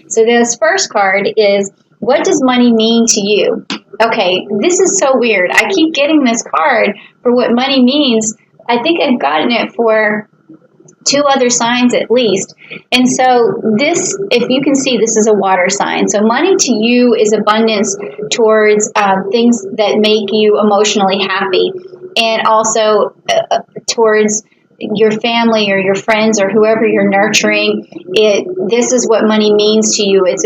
So this first card is, what does money mean to you? Okay, this is so weird. I keep getting this card for what money means. I think I've gotten it for 2 other signs at least. And so this, if you can see, this is a water sign. So money to you is abundance towards things that make you emotionally happy, and also towards your family or your friends or whoever you're nurturing. This is what money means to you. It's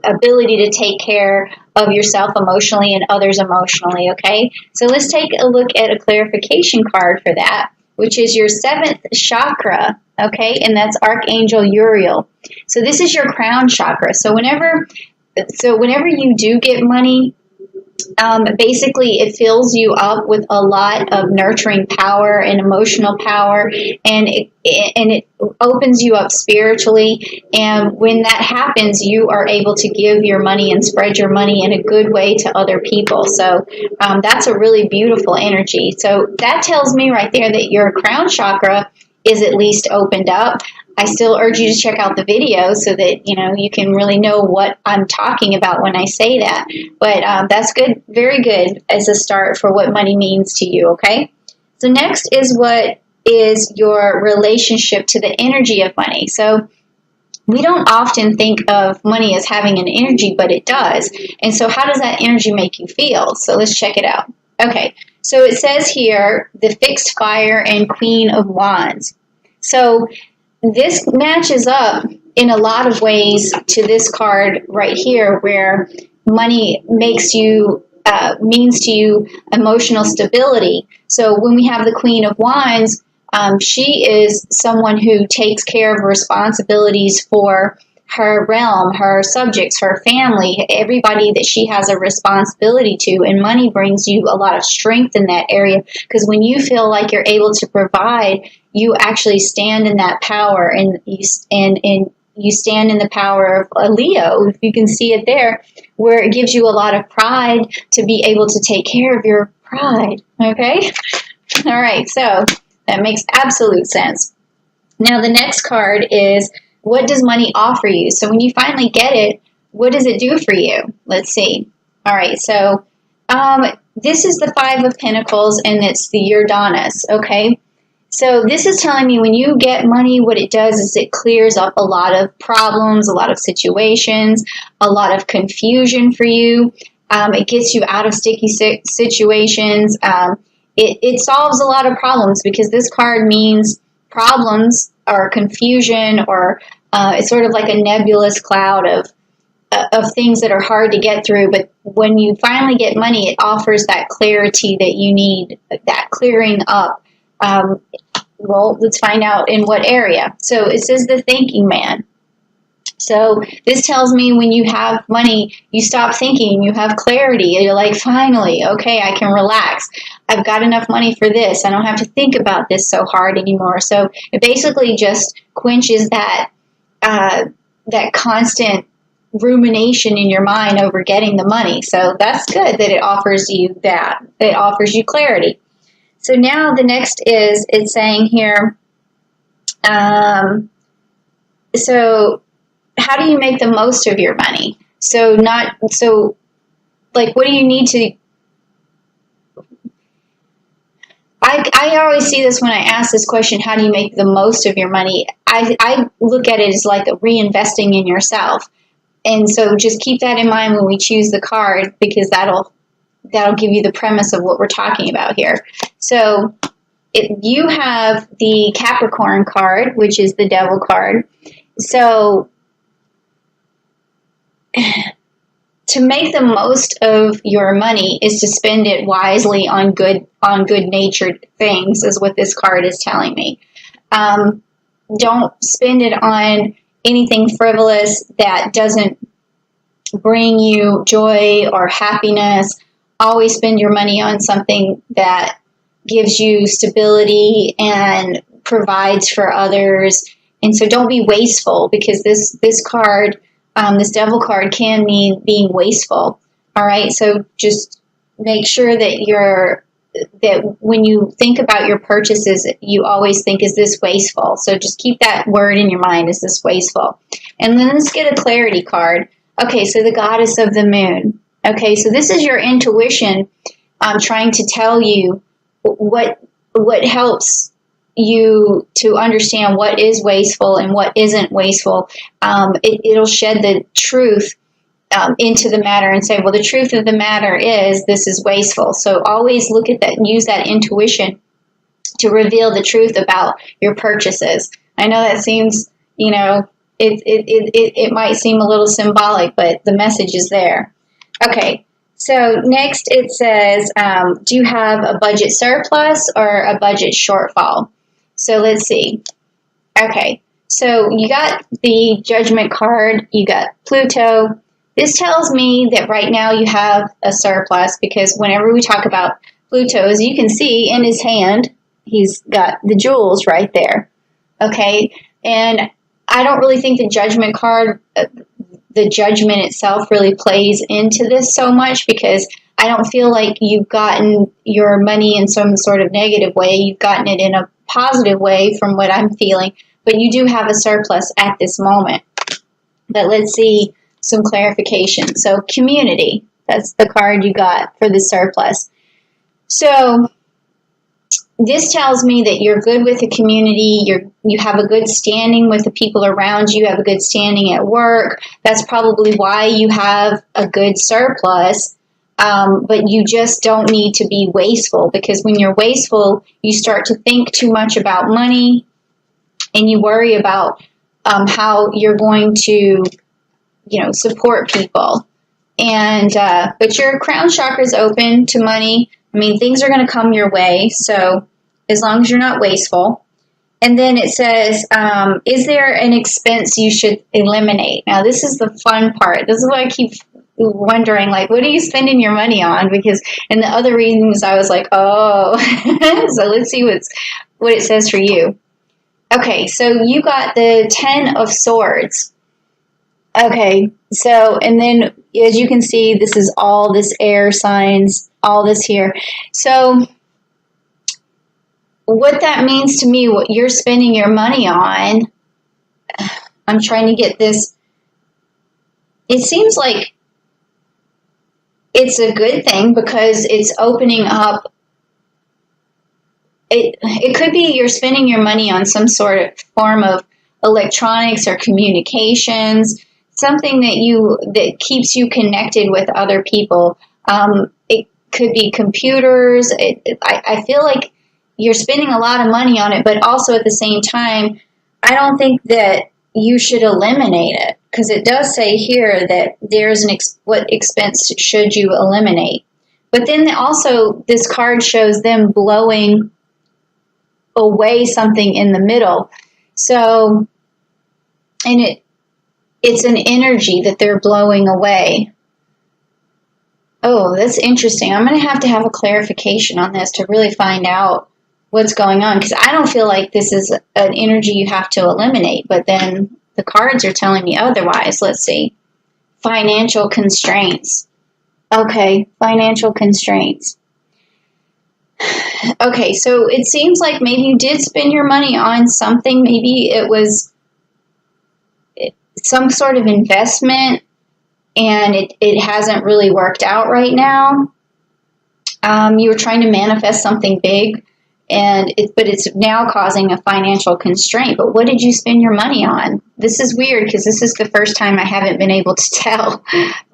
ability to take care of yourself emotionally and others emotionally. Okay, so let's take a look at a clarification card for that, which is your 7th chakra. Okay, and that's Archangel Uriel. So this is your crown chakra. So whenever you do get money, basically it fills you up with a lot of nurturing power and emotional power, and it opens you up spiritually. And when that happens, you are able to give your money and spread your money in a good way to other people. So that's a really beautiful energy. So that tells me right there that your crown chakra is at least opened up. I still urge you to check out the video so that you can really know what I'm talking about when I say that. But that's good, very good as a start for what money means to you, okay? So next is what is your relationship to the energy of money. So we don't often think of money as having an energy, but it does. And so how does that energy make you feel? So let's check it out. Okay, so it says here, the fixed fire and Queen of Wands. So this matches up in a lot of ways to this card right here, where money means to you emotional stability. So when we have the Queen of Wands, she is someone who takes care of responsibilities for her realm, her subjects, her family, everybody that she has a responsibility to. And money brings you a lot of strength in that area, because when you feel like you're able to provide, you actually stand in that power, and you stand in the power of a Leo, if you can see it there, where it gives you a lot of pride to be able to take care of your pride. Okay? All right, so that makes absolute sense. Now the next card is, what does money offer you? So when you finally get it, what does it do for you? Let's see. All right, so this is the 5 of Pentacles, and it's the Uranus, okay? So this is telling me when you get money, what it does is it clears up a lot of problems, a lot of situations, a lot of confusion for you. It gets you out of sticky situations. It solves a lot of problems, because this card means problems or confusion, or it's sort of like a nebulous cloud of things that are hard to get through. But when you finally get money, it offers that clarity that you need, that clearing up. Well, let's find out in what area. So it says the thinking man. So this tells me when you have money, you stop thinking, you have clarity. You're like, finally, okay, I can relax. I've got enough money for this. I don't have to think about this so hard anymore. So it basically just quenches that constant rumination in your mind over getting the money. So that's good that it offers you that. It offers you clarity. So now the next is, it's saying here, so how do you make the most of your money? Like, what do you need to, I always see this when I ask this question, how do you make the most of your money? I look at it as like reinvesting in yourself. And so just keep that in mind when we choose the card, because that'll give you the premise of what we're talking about here. So you have the Capricorn card, which is the Devil card. So to make the most of your money is to spend it wisely on good-natured things, is what this card is telling me. Don't spend it on anything frivolous that doesn't bring you joy or happiness. Always spend your money on something that gives you stability and provides for others. And so don't be wasteful, because this card, this Devil card, can mean being wasteful. All right, so just make sure that that when you think about your purchases, you always think, is this wasteful? So just keep that word in your mind, is this wasteful? And then let's get a clarity card. Okay, so the goddess of the moon. Okay, so this is your intuition trying to tell you what helps you to understand what is wasteful and what isn't wasteful. It'll shed the truth into the matter and say, well, the truth of the matter is this is wasteful. So always look at that and use that intuition to reveal the truth about your purchases. I know that seems, it might seem a little symbolic, but the message is there. Okay, so next it says, do you have a budget surplus or a budget shortfall? So let's see. Okay, so you got the Judgment card, you got Pluto. This tells me that right now you have a surplus, because whenever we talk about Pluto, as you can see in his hand, he's got the jewels right there. Okay, and I don't really think the Judgment card, the judgment itself really plays into this so much, because I don't feel like you've gotten your money in some sort of negative way. You've gotten it in a positive way from what I'm feeling, but you do have a surplus at this moment. But let's see some clarification. So community, that's the card you got for the surplus. So this tells me that you're good with the community, you have a good standing with the people around you, have a good standing at work. That's probably why you have a good surplus, but you just don't need to be wasteful, because when you're wasteful, you start to think too much about money, and you worry about how you're going to support people. And but your crown chakra is open to money. I mean, things are going to come your way, so as long as you're not wasteful. And then it says, is there an expense you should eliminate? Now, this is the fun part. This is what I keep wondering, like, what are you spending your money on? Because in the other readings, I was like, oh. So let's see what it says for you. Okay, so you got the 10 of Swords. Okay, so, and then as you can see, this is all this air signs, all this here. So what that means to me, what you're spending your money on, I'm trying to get this. It seems like it's a good thing, because it's opening up. It could be you're spending your money on some sort of form of electronics or communications, something that keeps you connected with other people. It could be computers. I feel like you're spending a lot of money on it, but also at the same time, I don't think that you should eliminate it, because it does say here that there's what expense should you eliminate. But then also this card shows them blowing away something in the middle. So, and it's an energy that they're blowing away. Oh, that's interesting. I'm going to have a clarification on this to really find out what's going on, because I don't feel like this is an energy you have to eliminate, but then the cards are telling me otherwise. Let's see. Financial constraints. Okay, financial constraints. Okay, so it seems like maybe you did spend your money on something. Maybe it was some sort of investment, and it hasn't really worked out right now. You were trying to manifest something big, but it's now causing a financial constraint. But what did you spend your money on? This is weird, because this is the first time I haven't been able to tell.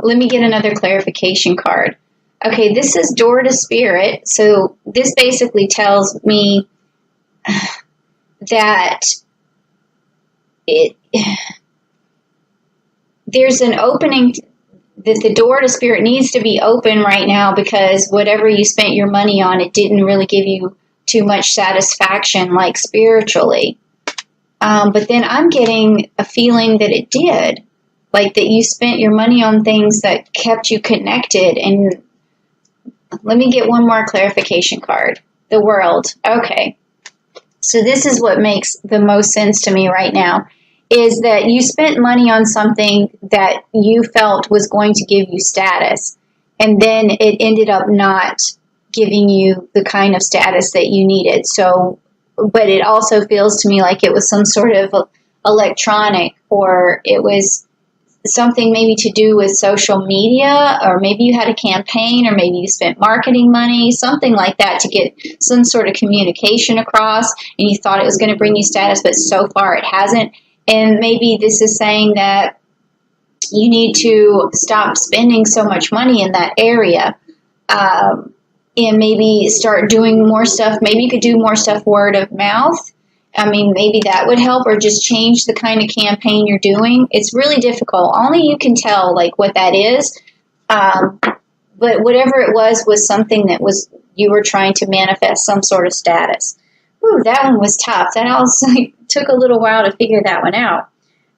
Let me get another clarification card. Okay, this is Door to Spirit. So this basically tells me that there's an opening, that the door to Spirit needs to be open right now, because whatever you spent your money on, it didn't really give you too much satisfaction, like spiritually. But then I'm getting a feeling that it did, like that you spent your money on things that kept you connected. And let me get one more clarification card. The World. Okay. So this is what makes the most sense to me right now, is that you spent money on something that you felt was going to give you status, and then it ended up not giving you the kind of status that you needed. So, but it also feels to me like it was some sort of electronic, or it was something maybe to do with social media, or maybe you had a campaign, or maybe you spent marketing money, something like that, to get some sort of communication across, and you thought it was going to bring you status, but so far it hasn't. And maybe this is saying that you need to stop spending so much money in that area, and maybe start doing more stuff. Maybe you could do more stuff word of mouth. I mean, maybe that would help, or just change the kind of campaign you're doing. It's really difficult. Only you can tell, like, what that is. But whatever it was something that was, you were trying to manifest some sort of status. Ooh, that one was tough. That also took a little while to figure that one out.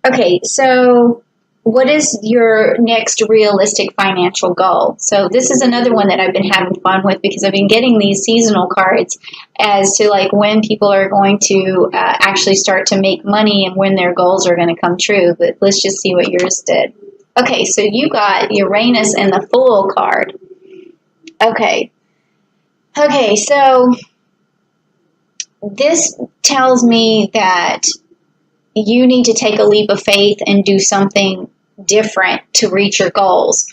Okay, so what is your next realistic financial goal? So this is another one that I've been having fun with, because I've been getting these seasonal cards as to like when people are going to actually start to make money and when their goals are going to come true. But let's just see what yours did. Okay, so you got Uranus and the Fool card. Okay, so this tells me that you need to take a leap of faith and do something different to reach your goals.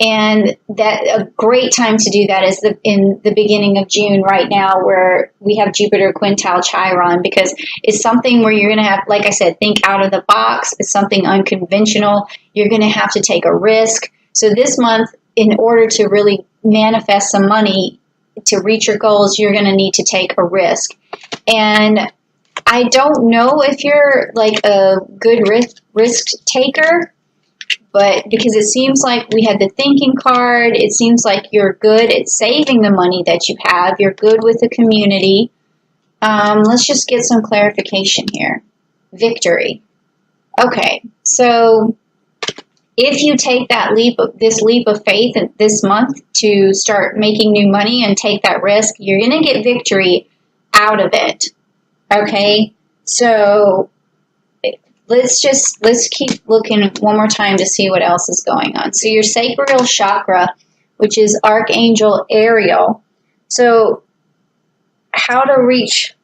And that a great time to do that is in the beginning of June right now, where we have Jupiter quintile Chiron, because it's something where you're going to have, like I said, think out of the box. It's something unconventional. You're going to have to take a risk. So this month, in order to really manifest some money to reach your goals, you're going to need to take a risk. And I don't know if you're like a good risk taker, but because it seems like we had the thinking card, it seems like you're good at saving the money that you have. You're good with the community. Let's just get some clarification here. Victory. Okay, so if you take this leap of faith this month to start making new money and take that risk, you're going to get victory out of it. Okay, so let's keep looking one more time to see what else is going on. So your sacral chakra, which is Archangel Ariel. So how to reach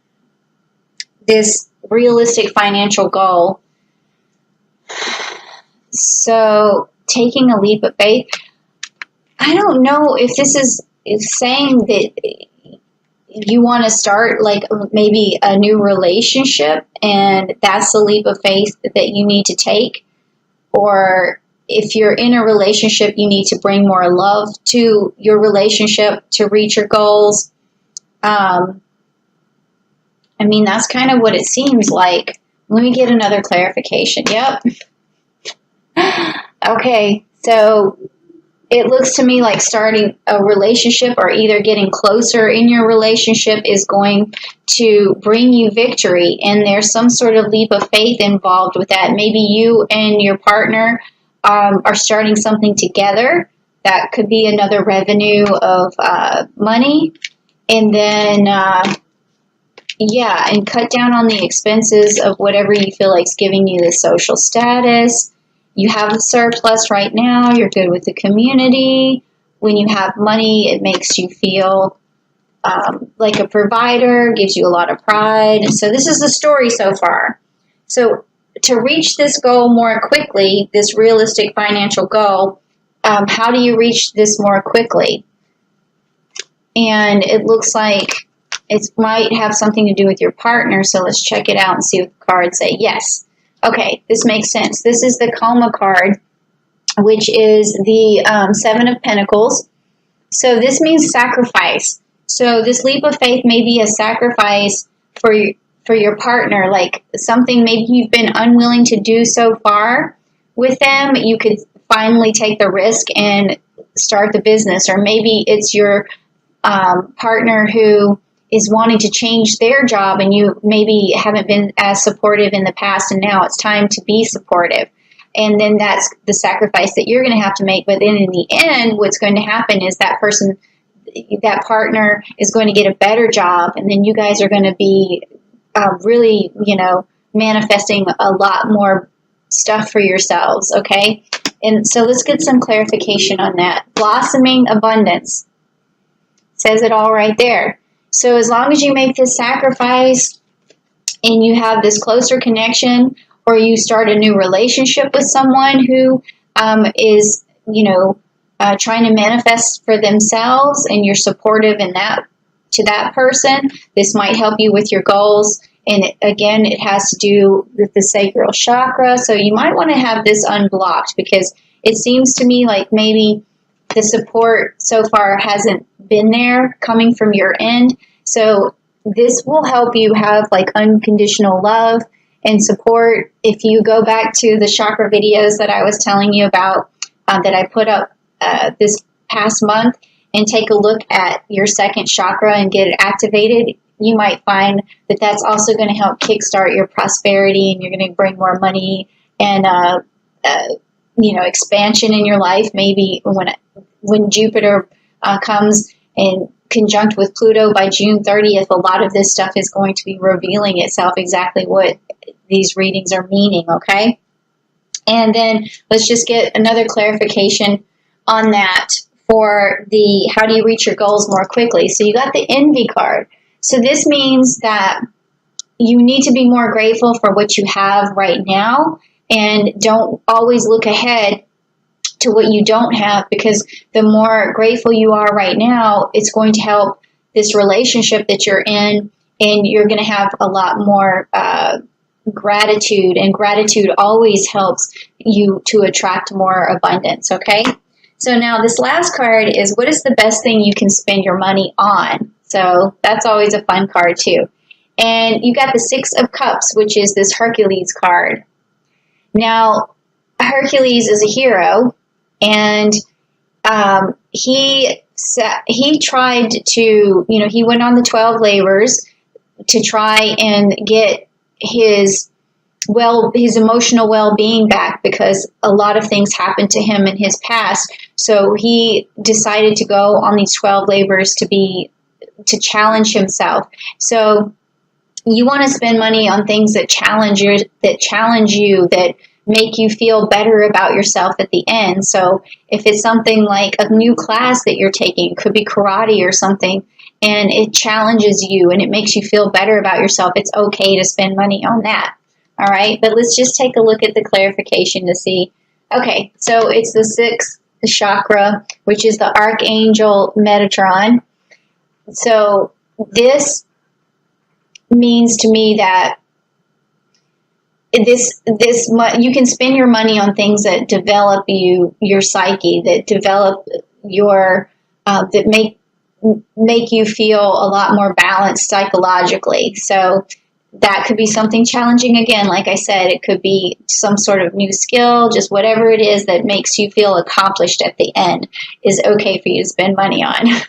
this realistic financial goal. So taking a leap of faith. I don't know if this is saying that you want to start like maybe a new relationship, and that's the leap of faith that you need to take. Or if you're in a relationship, you need to bring more love to your relationship to reach your goals. I mean, that's kind of what it seems like. Let me get another clarification. Yep. Okay, so it looks to me like starting a relationship or either getting closer in your relationship is going to bring you victory, and there's some sort of leap of faith involved with that. Maybe you and your partner are starting something together. That could be another revenue of money. And then, and cut down on the expenses of whatever you feel like is giving you the social status. You have a surplus right now. You're good with the community. When you have money, it makes you feel like a provider, gives you a lot of pride. So this is the story so far. So to reach this goal more quickly, this realistic financial goal, how do you reach this more quickly? And it looks like it might have something to do with your partner. So let's check it out and see what the cards say. Yes. Okay, this makes sense. This is the Coma card, which is the Seven of Pentacles. So this means sacrifice. So this leap of faith may be a sacrifice for your partner, like something maybe you've been unwilling to do so far with them. You could finally take the risk and start the business. Or maybe it's your partner who is wanting to change their job, and you maybe haven't been as supportive in the past, and now it's time to be supportive. And then that's the sacrifice that you're going to have to make. But then in the end, what's going to happen is that partner is going to get a better job, and then you guys are going to be really, manifesting a lot more stuff for yourselves, okay? And so let's get some clarification on that. Blossoming abundance. Says it all right there. So as long as you make this sacrifice and you have this closer connection, or you start a new relationship with someone who is, trying to manifest for themselves, and you're supportive in that to that person. This might help you with your goals. And again, it has to do with the sacral chakra. So you might want to have this unblocked, because it seems to me like maybe the support so far hasn't been there coming from your end. So this will help you have like unconditional love and support. If you go back to the chakra videos that I was telling you about, that I put up this past month, and take a look at your second chakra and get it activated, you might find that that's also going to help kickstart your prosperity, and you're going to bring more money and expansion in your life. Maybe when Jupiter comes in conjunct with Pluto by June 30th, a lot of this stuff is going to be revealing itself, exactly what these readings are meaning, okay? And then let's just get another clarification on that for the how do you reach your goals more quickly. So you got the envy card. So this means that you need to be more grateful for what you have right now, and don't always look ahead to what you don't have, because the more grateful you are right now, it's going to help this relationship that you're in, and you're going to have a lot more gratitude, and gratitude always helps you to attract more abundance, okay? So now this last card is, what is the best thing you can spend your money on? So that's always a fun card too. And you got the Six of Cups, which is this Hercules card. Now, Hercules is a hero, and he tried to, he went on the 12 labors to try and get his emotional well-being back, because a lot of things happened to him in his past. So he decided to go on these 12 labors to challenge himself. So you want to spend money on things that challenge you, that make you feel better about yourself at the end. So if it's something like a new class that you're taking, it could be karate or something, and it challenges you and it makes you feel better about yourself, it's okay to spend money on that. All right, but let's just take a look at the clarification to see. Okay, so it's the sixth chakra, which is the Archangel Metatron. So this means to me that you can spend your money on things that develop your psyche, that develop that make you feel a lot more balanced psychologically. So that could be something challenging. Again, like I said, it could be some sort of new skill, just whatever it is that makes you feel accomplished at the end is okay for you to spend money on.